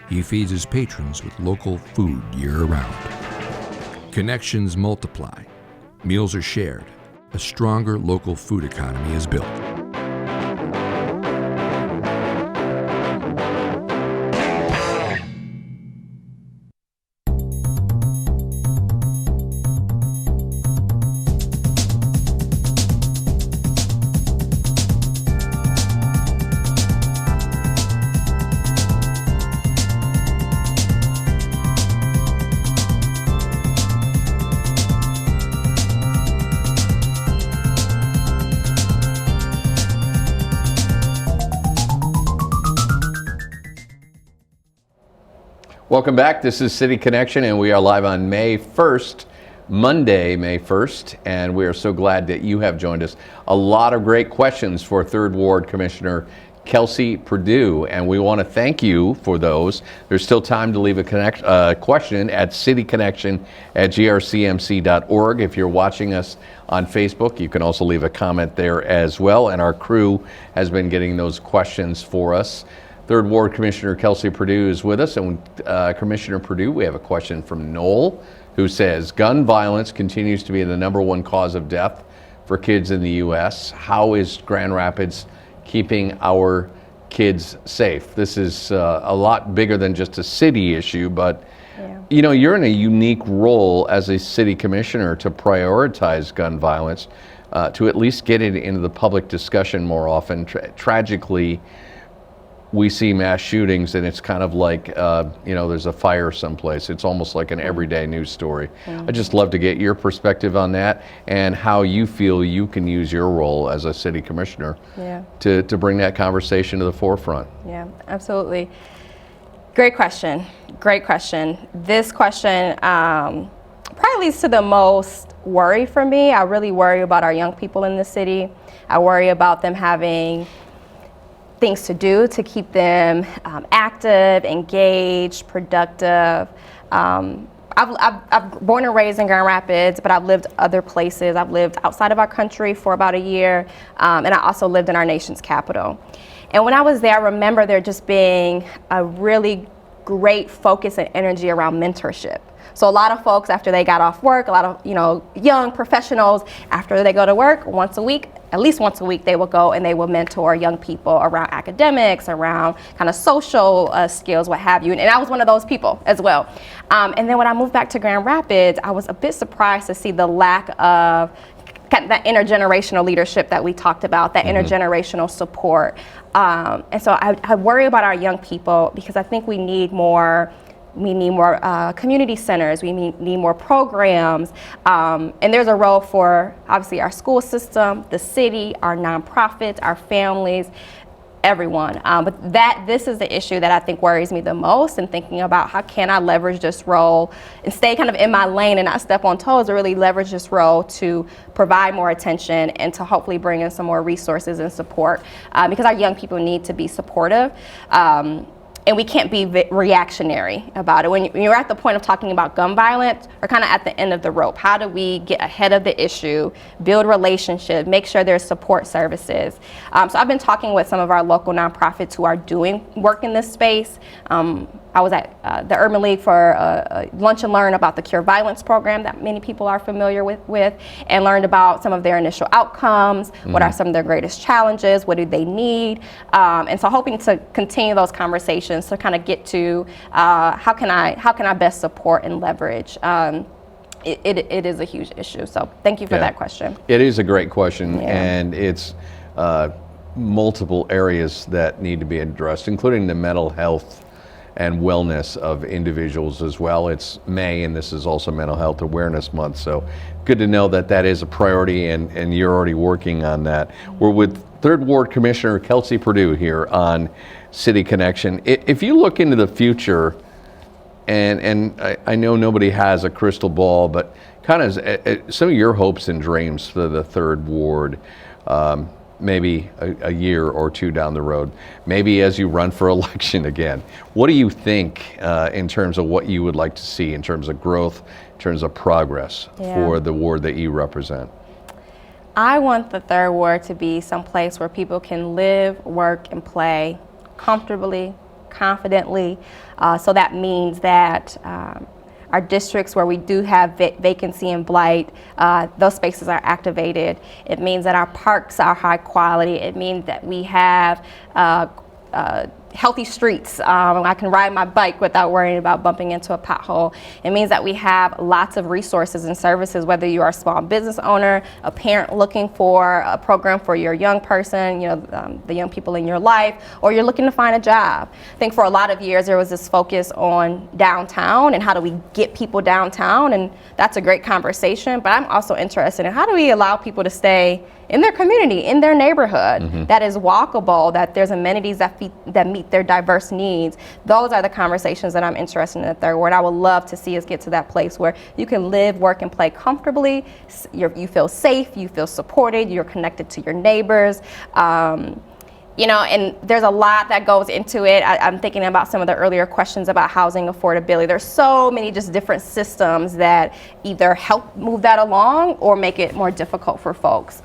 He feeds his patrons with local food year-round. Connections multiply, meals are shared, a stronger local food economy is built. Welcome back. This is City Connection, and we are live on May 1st, Monday, May 1st, and we are so glad that you have joined us. A lot of great questions for 3rd Ward Commissioner Kelsey Perdue, and we want to thank you for those. There's still time to leave a question at cityconnection@grcmc.org. If you're watching us on Facebook, you can also leave a comment there as well, and our crew has been getting those questions for us. 3rd Ward Commissioner Kelsey Perdue is with us, and Commissioner Perdue, we have a question from Noel, who says, gun violence continues to be the #1 cause of death for kids in the U.S. How is Grand Rapids keeping our kids safe? This is a lot bigger than just a city issue, but you know, you're in a unique role as a city commissioner to prioritize gun violence, to at least get it into the public discussion more often. Tragically, we see mass shootings and it's kind of like, you know, there's a fire someplace. It's almost like an everyday news story. I'd just love to get your perspective on that and how you feel you can use your role as a city commissioner to bring that conversation to the forefront. Yeah, absolutely. Great question. Great question. This question probably leads to the most worry for me. I really worry about our young people in the city. I worry about them having things to do to keep them active, engaged, productive. I'm born and raised in Grand Rapids, but I've lived other places. I've lived outside of our country for about a year, and I also lived in our nation's capital. And when I was there, I remember there just being a really great focus and energy around mentorship. So a lot of folks, after they got off work, a lot of young professionals, after they go to work once a week, at least once a week, they will go and they will mentor young people around academics, around kind of social skills, what have you. And I was one of those people as well. And then when I moved back to Grand Rapids, I was a bit surprised to see the lack of that intergenerational leadership that we talked about, that intergenerational support. And so I worry about our young people because I think we need more community centers, we need more programs, and there's a role for obviously our school system, the city, our nonprofits, our families, everyone. But this is the issue that I think worries me the most, and thinking about how can I leverage this role and stay kind of in my lane and not step on toes, or really leverage this role to provide more attention and to hopefully bring in some more resources and support, because our young people need to be supportive. And we can't be reactionary about it. When you're at the point of talking about gun violence, we're kind of at the end of the rope. How do we get ahead of the issue, build relationships, make sure there's support services? So I've been talking with some of our local nonprofits who are doing work in this space. I was at the Urban League for a lunch and learn about the Cure Violence program that many people are familiar with, and learned about some of their initial outcomes, what are some of their greatest challenges, what do they need, and so hoping to continue those conversations to kind of get to how can I best support and leverage it is a huge issue. So thank you for that question. It is a great question, Yeah. and it's multiple areas that need to be addressed, including the mental health and wellness of individuals as well. It's May, and this is also Mental Health Awareness Month, so good to know that that is a priority, and you're already working on that. We're with 3rd Ward Commissioner Kelsey Perdue here on City Connection. If you look into the future, and I know nobody has a crystal ball, but kind of some of your hopes and dreams for the 3rd Ward, maybe a year or two down the road, maybe as you run for election again. What do you think in terms of what you would like to see in terms of growth, in terms of progress for the ward that you represent? I want the 3rd Ward to be someplace where people can live, work, and play comfortably, confidently. So that means that our districts where we do have vacancy and blight, those spaces are activated. It means that our parks are high quality. It means that we have healthy streets. I can ride my bike without worrying about bumping into a pothole. It means that we have lots of resources and services, whether you are a small business owner, a parent looking for a program for your young person, the young people in your life, or you're looking to find a job. I think for a lot of years there was this focus on downtown and how do we get people downtown, and that's a great conversation, but I'm also interested in how do we allow people to stay in their community, in their neighborhood, that is walkable, that there's amenities that meet their diverse needs. Those are the conversations that I'm interested in the 3rd Ward. I would love to see us get to that place where you can live, work, and play comfortably. You feel safe, you feel supported, you're connected to your neighbors. And there's a lot that goes into it. I'm thinking about some of the earlier questions about housing affordability. There's so many just different systems that either help move that along or make it more difficult for folks.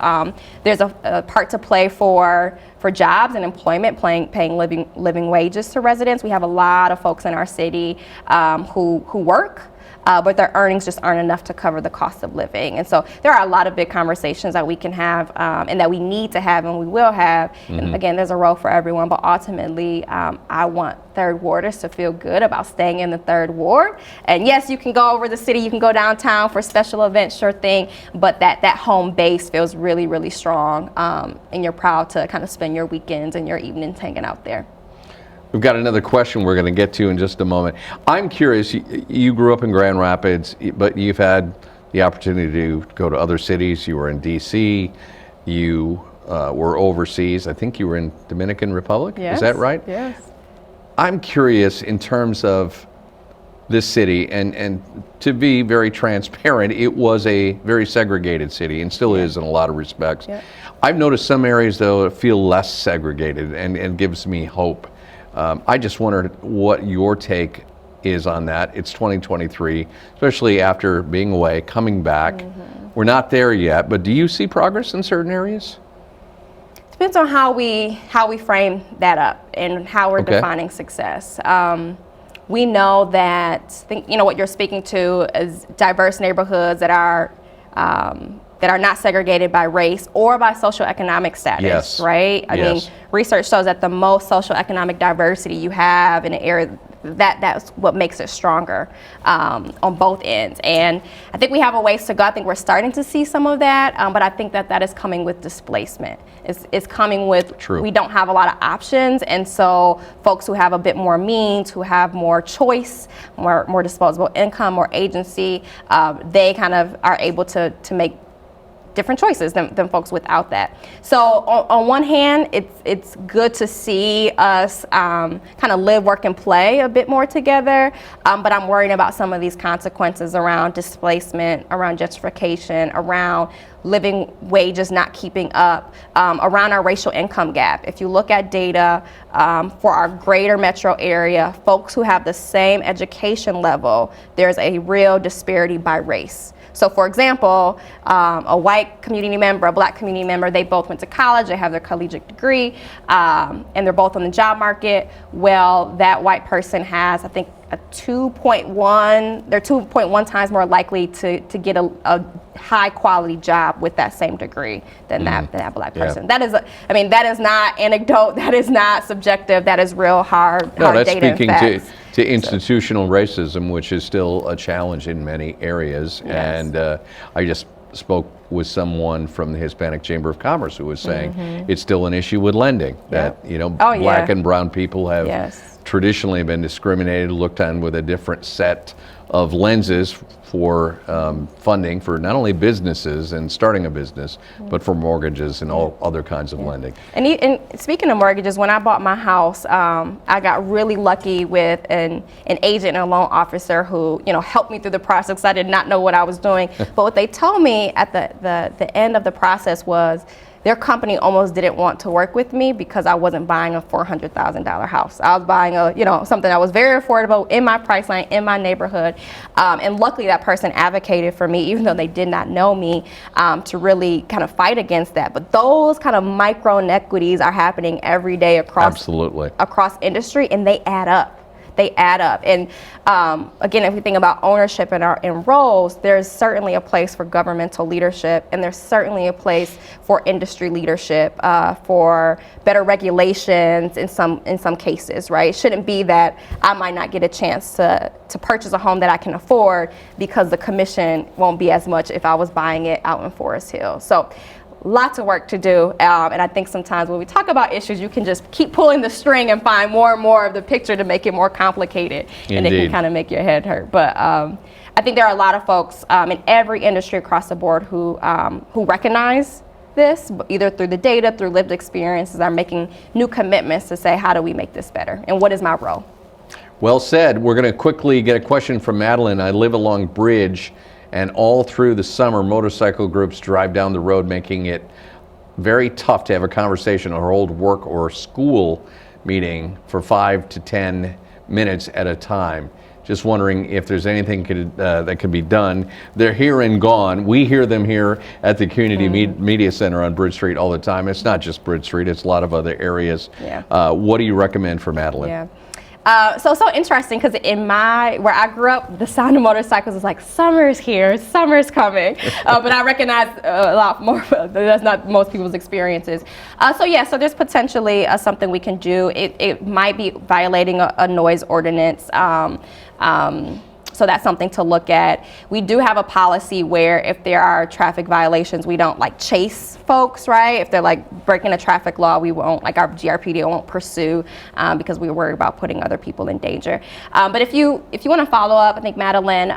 There's a part to play for jobs and employment, paying living wages to residents. We have a lot of folks in our city who work, but their earnings just aren't enough to cover the cost of living. And so there are a lot of big conversations that we can have and that we need to have and we will have. And again, there's a role for everyone, but ultimately I want 3rd Warders to feel good about staying in the 3rd Ward. And yes, you can go over the city, you can go downtown for special events, sure thing, but that home base feels really, really strong, and you're proud to kind of spend your weekends and your evenings hanging out there. We've got another question we're going to get to in just a moment. I'm curious, you grew up in Grand Rapids, but you've had the opportunity to go to other cities. You were in D.C., you were overseas. I think you were in Dominican Republic. Yes. Is that right? Yes. I'm curious in terms of this city, and to be very transparent, it was a very segregated city and still is in a lot of respects. Yeah. I've noticed some areas, though, feel less segregated and gives me hope. I just wondered what your take is on that. It's 2023, especially after being away, coming back. We're not there yet, but do you see progress in certain areas? Depends on how we frame that up and how we're defining success. We know that what you're speaking to is diverse neighborhoods that are not segregated by race or by socioeconomic status, right? I mean, research shows that the most socioeconomic diversity you have in an area, that's what makes it stronger on both ends. And I think we have a ways to go. I think we're starting to see some of that, but I think that is coming with displacement. It's coming with, we don't have a lot of options, and so folks who have a bit more means, who have more choice, more disposable income, more agency, they kind of are able to make different choices than folks without that. So on one hand, it's good to see us kind of live, work, and play a bit more together, but I'm worried about some of these consequences around displacement, around gentrification, around living wages not keeping up, around our racial income gap. If you look at data for our greater metro area, folks who have the same education level, there's a real disparity by race. So for example, a white community member, a black community member, they both went to college, they have their collegiate degree, and they're both on the job market. Well, that white person has, I think, they're 2.1 times more likely to get a high quality job with that same degree than that black person. That is not anecdote, that is not subjective, that is real hard data and facts. to institutional racism, which is still a challenge in many areas. Yes. And I just spoke with someone from the Hispanic Chamber of Commerce who was saying it's still an issue with lending, that, you know, Oh, yeah. black and brown people have Yes. traditionally been discriminated, looked on with a different set of lenses for funding for not only businesses and starting a business, but for mortgages and all other kinds of lending. And speaking of mortgages, when I bought my house, I got really lucky with an agent and a loan officer who, you know, helped me through the process. I did not know what I was doing. But what they told me at the end of the process was their company almost didn't want to work with me because I wasn't buying a $400,000 house. I was buying something that was very affordable in my price line, in my neighborhood. And luckily that person advocated for me, even though they did not know me, to really kind of fight against that. But those kind of micro inequities are happening every day across industry, and they add up. They add up. And again, if we think about ownership in roles, there's certainly a place for governmental leadership, and there's certainly a place for industry leadership, for better regulations in some cases, right? It shouldn't be that I might not get a chance to purchase a home that I can afford because the commission won't be as much if I was buying it out in Forest Hill. So lots of work to do, and I think sometimes when we talk about issues, you can just keep pulling the string and find more and more of the picture to make it more complicated. Indeed. And it can kind of make your head hurt. But I think there are a lot of folks in every industry across the board who recognize this, either through the data, through lived experiences, are making new commitments to say, how do we make this better, and what is my role? Well said. We're going to quickly get a question from Madeline. I live along Bridge, and all through the summer, motorcycle groups drive down the road, making it very tough to have a conversation or hold work or school meeting for 5 to 10 minutes at a time. Just wondering if there's anything that could be done. They're here and gone. We hear them here at the Community Media Center on Bridge Street all the time. It's not just Bridge Street, it's a lot of other areas. Yeah. What do you recommend for Madeline? Yeah. So interesting, because where I grew up, the sound of motorcycles was like, summer's here, summer's coming. But I recognize a lot more, that's not most people's experiences. So there's potentially something we can do. It might be violating a noise ordinance. So that's something to look at. We do have a policy where if there are traffic violations, we don't like chase folks, right? If they're like breaking a traffic law, we won't, like our GRPD won't pursue because we worry about putting other people in danger. But if you want to follow up, I think Madeline,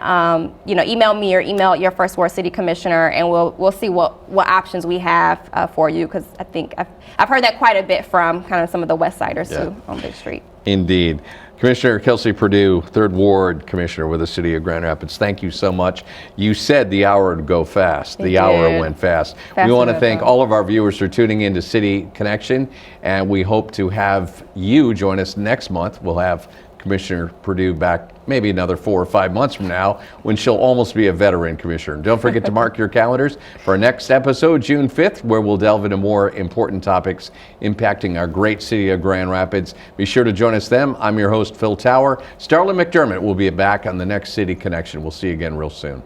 email me or email your First Ward City Commissioner, and we'll see what options we have for you, because I think I've heard that quite a bit from kind of some of the West Siders too on Big Street. Indeed. Commissioner Kelsey Perdue, 3rd Ward Commissioner with the City of Grand Rapids, thank you so much. You said the hour would go fast. The hour went fast. We want to thank all of our viewers for tuning in to City Connection, and we hope to have you join us next month. We'll have Commissioner Perdue back maybe another 4 or 5 months from now, when she'll almost be a veteran commissioner. Don't forget to mark your calendars for our next episode, June 5th, where we'll delve into more important topics impacting our great city of Grand Rapids. Be sure to join us then. I'm your host, Phil Tower. Starlin McDermott will be back on the next City Connection. We'll see you again real soon.